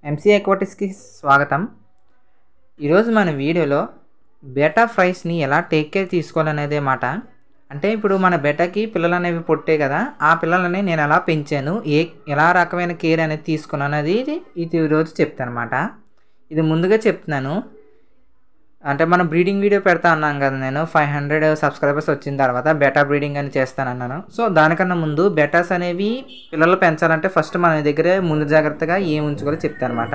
MC ఎక్వాటిక్స్కి స్వాగతం. ఈరోజు మన వీడియోలో బెటా ఫ్రైస్ని ఎలా టేక్ కేర్ తీసుకోవాలనేదే మాట. అంటే ఇప్పుడు మన బెటాకి పిల్లలు అనేవి పుట్టాయి కదా, ఆ పిల్లలని నేను ఎలా పెంచాను, ఎలా రకమైన కేర్ అనేది తీసుకున్నాను అనేది ఇది ఈరోజు చెప్తాను అనమాట. ఇది ముందుగా చెప్తున్నాను. అంటే మనం బ్రీడింగ్ వీడియో పెడతా అన్నాను కదా, నేను 500 సబ్స్క్రైబర్స్ వచ్చిన తర్వాత బెటా బ్రీడింగ్ అని చేస్తానన్నాను. సో దానికన్నా ముందు బెటాస్ అనేవి పిల్లలు పెంచాలంటే ఫస్ట్ మన దగ్గర ముందు జాగ్రత్తగా ఏం ఉంచుకోవాలో చెప్తాను అనమాట.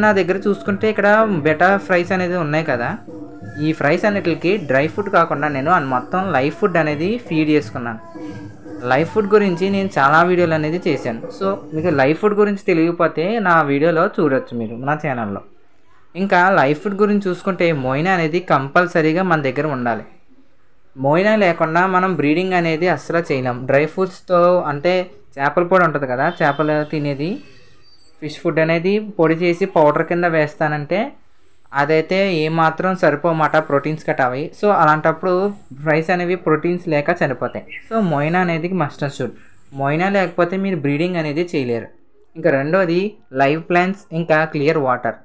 నా దగ్గర చూసుకుంటే ఇక్కడ బెటా ఫ్రైస్ అనేది ఉన్నాయి కదా, ఈ ఫ్రైస్ అన్నిటికి డ్రై ఫుడ్ కాకుండా నేను మొత్తం లైవ్ ఫుడ్ అనేది ఫీడ్ చేసుకున్నాను. లైవ్ ఫుడ్ గురించి నేను చాలా వీడియోలు అనేది చేశాను. సో మీకు లైవ్ ఫుడ్ గురించి తెలియకపోతే నా వీడియోలో చూడొచ్చు మీరు నా ఛానల్లో. ఇంకా లైవ్ ఫుడ్ గురించి చూసుకుంటే మోయినా అనేది కంపల్సరీగా మన దగ్గర ఉండాలి. మోయినా లేకుండా మనం బ్రీడింగ్ అనేది అస్సలు చేయలేం. డ్రై ఫుడ్స్తో అంటే చేపల పొడి ఉంటుంది కదా, చేపలు తినేది ఫిష్ ఫుడ్ అనేది పొడి చేసి పౌడర్ కింద వేస్తానంటే అదైతే ఏమాత్రం సరిపోమాట, ప్రోటీన్స్ కట్ అవి. సో అలాంటప్పుడు ఫ్రైస్ అనేవి ప్రోటీన్స్ లేక చనిపోతాయి. సో మోయినా అనేది మస్ట్ అండ్ షుడ్. మోయినా లేకపోతే మీరు బ్రీడింగ్ అనేది చేయలేరు. ఇంకా రెండోది లైవ్ ప్లాంట్స్, ఇంకా క్లియర్ వాటర్.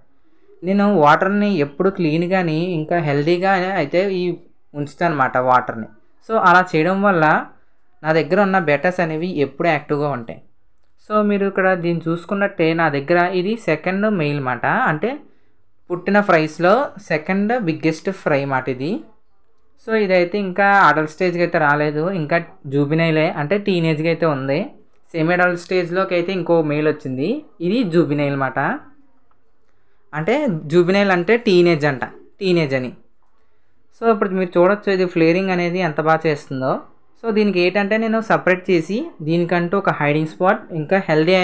నేను వాటర్ని ఎప్పుడు క్లీన్గాని ఇంకా హెల్తీగా అయితే ఉంచుతాను అనమాట వాటర్ని. సో అలా చేయడం వల్ల నా దగ్గర ఉన్న బెటాస్ అనేవి ఎప్పుడు యాక్టివ్గా ఉంటాయి. సో మీరు ఇక్కడ దీన్ని చూసుకున్నట్టే నా దగ్గర ఇది సెకండ్ మెయిల్ మాట, అంటే పుట్టిన ఫ్రైస్లో సెకండ్ బిగ్గెస్ట్ ఫ్రై మాట ఇది. సో ఇదైతే ఇంకా అడల్ట్ స్టేజ్కి అయితే రాలేదు, ఇంకా జూబినైలే అంటే టీనేజ్కి అయితే ఉంది. సెమీ అడల్ట్ స్టేజ్లోకి అయితే ఇంకో మెయిల్ వచ్చింది, ఇది జూబినైల్ మాట. అంటే జూబినైల్ అంటే టీనేజ్ అని. సో ఇప్పుడు మీరు చూడొచ్చు ఇది ఫ్లేరింగ్ అనేది ఎంత బాగా చేస్తుందో. సో దీనికి ఏంటంటే నేను సపరేట్ చేసి దీనికంటూ ఒక హైడింగ్ స్పాట్ ఇంకా హెల్దీ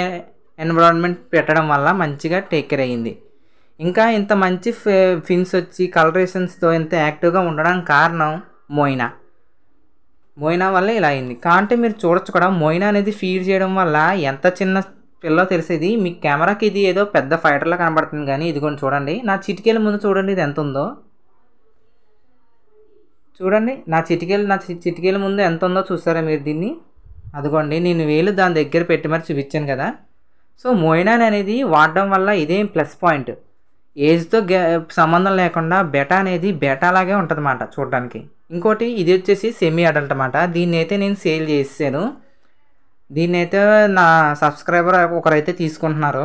ఎన్విరాన్మెంట్ పెట్టడం వల్ల మంచిగా టేక్ కేర్ అయ్యింది. ఇంకా ఇంత మంచి ఫిన్స్ వచ్చి కలరేషన్స్తో ఇంత యాక్టివ్గా ఉండడానికి కారణం మోయినా వల్ల ఇలా అయింది. కాబట్టి మీరు చూడొచ్చు కూడా మోయినా అనేది ఫీడ్ చేయడం వల్ల ఎంత చిన్న పిల్లో తెలిసేది. మీ కెమెరాకి ఇది ఏదో పెద్ద ఫైటర్లా కనబడుతుంది, కానీ ఇదిగోండి చూడండి, నా చిటికేల ముందు చూడండి ఇది ఎంత ఉందో. చూడండి నా చిటికేల ముందు ఎంత ఉందో చూస్తారా మీరు దీన్ని? అదిగోండి నేను వేలు దాని దగ్గర పెట్టి మరి చూపించాను కదా. సో మోయినా అనేది వాడడం వల్ల ఇదేం ప్లస్ పాయింట్. ఏజ్తో సంబంధం లేకుండా బెటా అనేది బెటాలాగే ఉంటుంది అన్నమాట చూడడానికి. ఇంకోటి ఇది వచ్చేసి సెమీ అడల్ట్ అన్నమాట. దీన్ని అయితే నేను సేల్ చేసాను. దీన్ని అయితే నా సబ్స్క్రైబర్ ఒకరైతే తీసుకుంటున్నారు.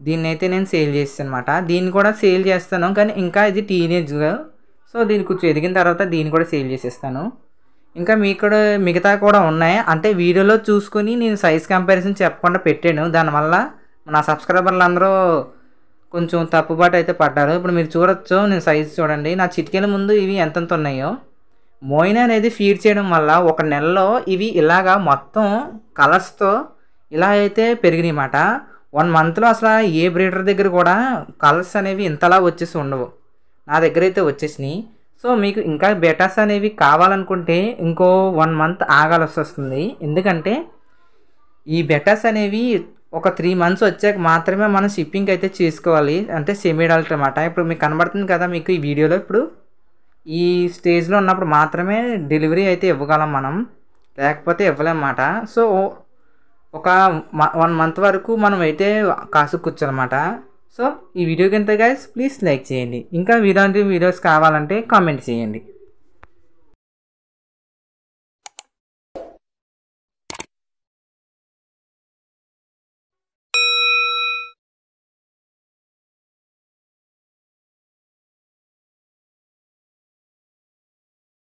దీన్ని అయితే నేను సేల్ చేస్తాను అనమాట. దీన్ని కూడా సేల్ చేస్తాను, కానీ ఇంకా ఇది టీనేజ్గా. సో దీన్ని కొంచెం ఎదిగిన తర్వాత దీన్ని కూడా సేల్ చేసేస్తాను. ఇంకా మీకు కూడా మిగతా కూడా ఉన్నాయి, అంటే వీడియోలో చూసుకొని నేను సైజ్ కంపారిజన్ చెప్పకుండా పెట్టాను. దానివల్ల నా సబ్స్క్రైబర్లు అందరూ కొంచెం తప్పుబాటు అయితే పడ్డారు. ఇప్పుడు మీరు చూడొచ్చు, నేను సైజ్ చూడండి, నా చిటికెల ముందు ఇవి ఎంతెంత ఉన్నాయో. మోయినా అనేది ఫీడ్ చేయడం వల్ల ఒక నెలలో ఇవి ఇలాగా మొత్తం కలర్స్తో ఇలా అయితే పెరిగినాయి అన్నమాట. 1 మంత్లో అసలు ఏ బ్రీడర్ దగ్గర కూడా కలర్స్ అనేవి ఇంతలా వచ్చేసి ఉండవు, నా దగ్గర అయితే వచ్చేసినాయి. సో మీకు ఇంకా బెటాస్ అనేవి కావాలనుకుంటే ఇంకో 1 మంత్ ఆగాల్సి వస్తుంది. ఎందుకంటే ఈ బెటాస్ అనేవి ఒక 3 మంత్స్ వచ్చాక మాత్రమే మనం షిప్పింగ్ అయితే చేసుకోవాలి, అంటే సెమీ అడల్ట్ అన్నమాట. ఇప్పుడు మీకు కనబడుతుంది కదా మీకు ఈ వీడియోలో, ఇప్పుడు ఈ స్టేజ్లో ఉన్నప్పుడు మాత్రమే డెలివరీ అయితే ఇవ్వగలం మనం, లేకపోతే ఇవ్వలేమన్నమాట. సో ఒక 1 మంత్ వరకు మనం అయితే కాసు కూర్చోనమాట. సో ఈ వీడియోకి ఎంత గైస్, ప్లీజ్ లైక్ చేయండి. ఇంకా ఇలాంటి వీడియోస్ కావాలంటే కామెంట్ చేయండి.